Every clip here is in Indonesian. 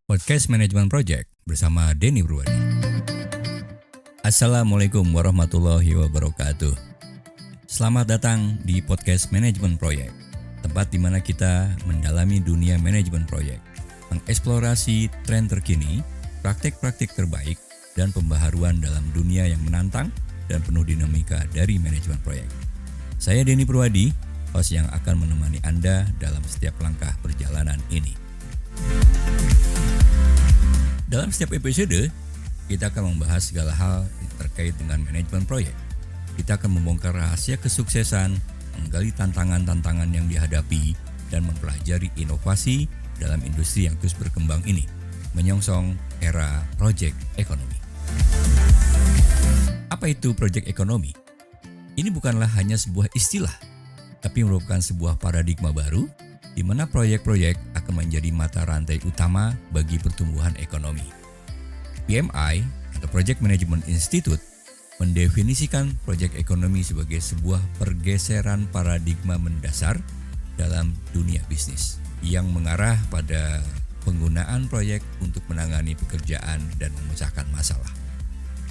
Podcast Manajemen Project bersama Denny Purwadi. Assalamualaikum warahmatullahi wabarakatuh. Selamat datang di Podcast Manajemen Project, tempat di mana kita mendalami dunia manajemen proyek, mengeksplorasi tren terkini, praktik-praktik terbaik, dan pembaharuan dalam dunia yang menantang dan penuh dinamika dari manajemen proyek. Saya Denny Purwadi, host yang akan menemani Anda dalam setiap langkah perjalanan ini. Dalam setiap episode, kita akan membahas segala hal terkait dengan manajemen proyek. Kita akan membongkar rahasia kesuksesan, menggali tantangan-tantangan yang dihadapi, dan mempelajari inovasi dalam industri yang terus berkembang ini, menyongsong era project economy. Apa itu project economy? Ini bukanlah hanya sebuah istilah, tapi merupakan sebuah paradigma baru di mana proyek-proyek akan menjadi mata rantai utama bagi pertumbuhan ekonomi. PMI atau Project Management Institute mendefinisikan proyek ekonomi sebagai sebuah pergeseran paradigma mendasar dalam dunia bisnis yang mengarah pada penggunaan proyek untuk menangani pekerjaan dan memecahkan masalah.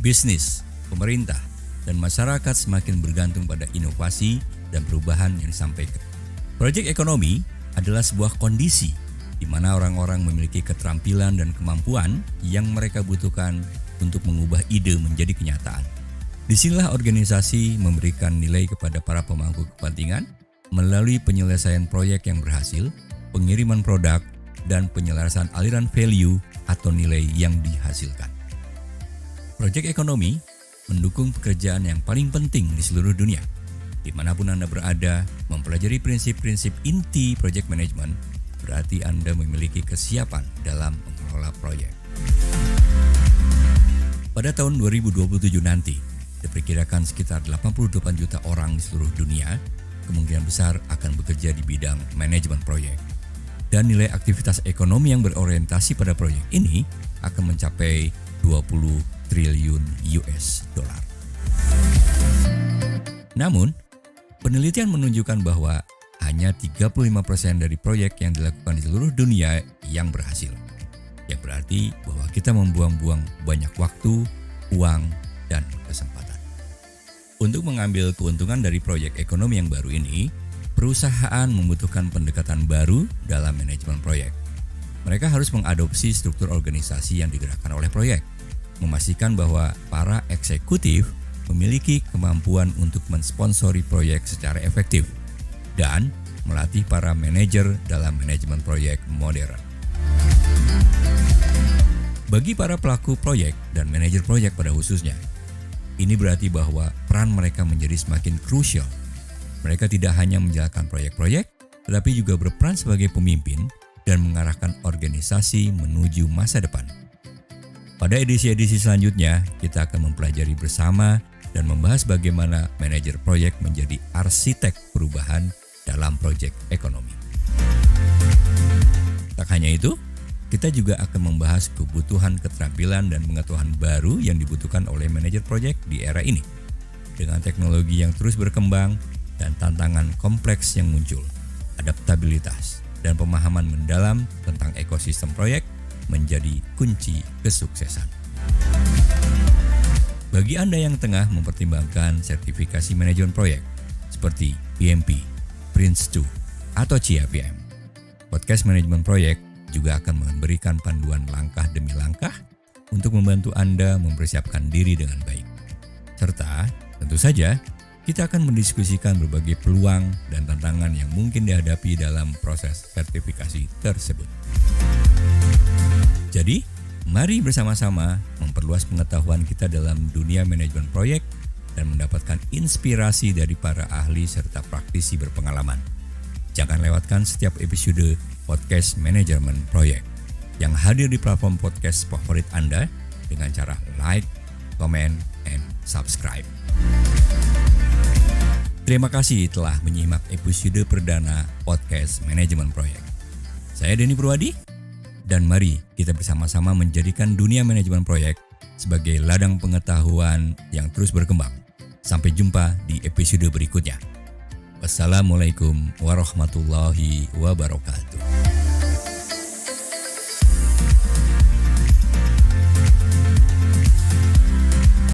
Bisnis, pemerintah, dan masyarakat semakin bergantung pada inovasi dan perubahan yang disampaikan. Proyek ekonomi adalah sebuah kondisi di mana orang-orang memiliki keterampilan dan kemampuan yang mereka butuhkan untuk mengubah ide menjadi kenyataan. Disinilah organisasi memberikan nilai kepada para pemangku kepentingan melalui penyelesaian proyek yang berhasil, pengiriman produk, dan penyelarasan aliran value atau nilai yang dihasilkan. Proyek ekonomi mendukung pekerjaan yang paling penting di seluruh dunia. Dimanapun Anda berada, mempelajari prinsip-prinsip inti project management berarti Anda memiliki kesiapan dalam mengelola proyek. Pada tahun 2027 nanti, diperkirakan sekitar 88 juta orang di seluruh dunia kemungkinan besar akan bekerja di bidang manajemen proyek. Dan nilai aktivitas ekonomi yang berorientasi pada proyek ini akan mencapai 20 triliun US dollar. Namun, penelitian menunjukkan bahwa hanya 35% dari proyek yang dilakukan di seluruh dunia yang berhasil. Yang berarti bahwa kita membuang-buang banyak waktu, uang, dan kesempatan. Untuk mengambil keuntungan dari proyek ekonomi yang baru ini, perusahaan membutuhkan pendekatan baru dalam manajemen proyek. Mereka harus mengadopsi struktur organisasi yang digerakkan oleh proyek, memastikan bahwa para eksekutif memiliki kemampuan untuk mensponsori proyek secara efektif, dan melatih para manajer dalam manajemen proyek modern. Bagi para pelaku proyek dan manajer proyek pada khususnya, ini berarti bahwa peran mereka menjadi semakin krusial. Mereka tidak hanya menjalankan proyek-proyek, tetapi juga berperan sebagai pemimpin dan mengarahkan organisasi menuju masa depan. Pada edisi-edisi selanjutnya, kita akan mempelajari bersama dan membahas bagaimana manajer proyek menjadi arsitek perubahan dalam proyek ekonomi. Tak hanya itu, kita juga akan membahas kebutuhan keterampilan dan pengetahuan baru yang dibutuhkan oleh manajer proyek di era ini. Dengan teknologi yang terus berkembang dan tantangan kompleks yang muncul, adaptabilitas dan pemahaman mendalam tentang ekosistem proyek menjadi kunci kesuksesan. Bagi Anda yang tengah mempertimbangkan sertifikasi manajemen proyek seperti PMP, Prince2, atau CIPM, podcast manajemen proyek juga akan memberikan panduan langkah demi langkah untuk membantu Anda mempersiapkan diri dengan baik. Serta, tentu saja, kita akan mendiskusikan berbagai peluang dan tantangan yang mungkin dihadapi dalam proses sertifikasi tersebut. Jadi, mari bersama-sama memperluas pengetahuan kita dalam dunia manajemen proyek dan mendapatkan inspirasi dari para ahli serta praktisi berpengalaman. Jangan lewatkan setiap episode podcast manajemen proyek yang hadir di platform podcast favorit Anda dengan cara like, comment, and subscribe. Terima kasih telah menyimak episode perdana podcast manajemen proyek. Saya Denny Purwadi, dan mari kita bersama-sama menjadikan dunia manajemen proyek sebagai ladang pengetahuan yang terus berkembang. Sampai jumpa di episode berikutnya. Wassalamualaikum warahmatullahi wabarakatuh.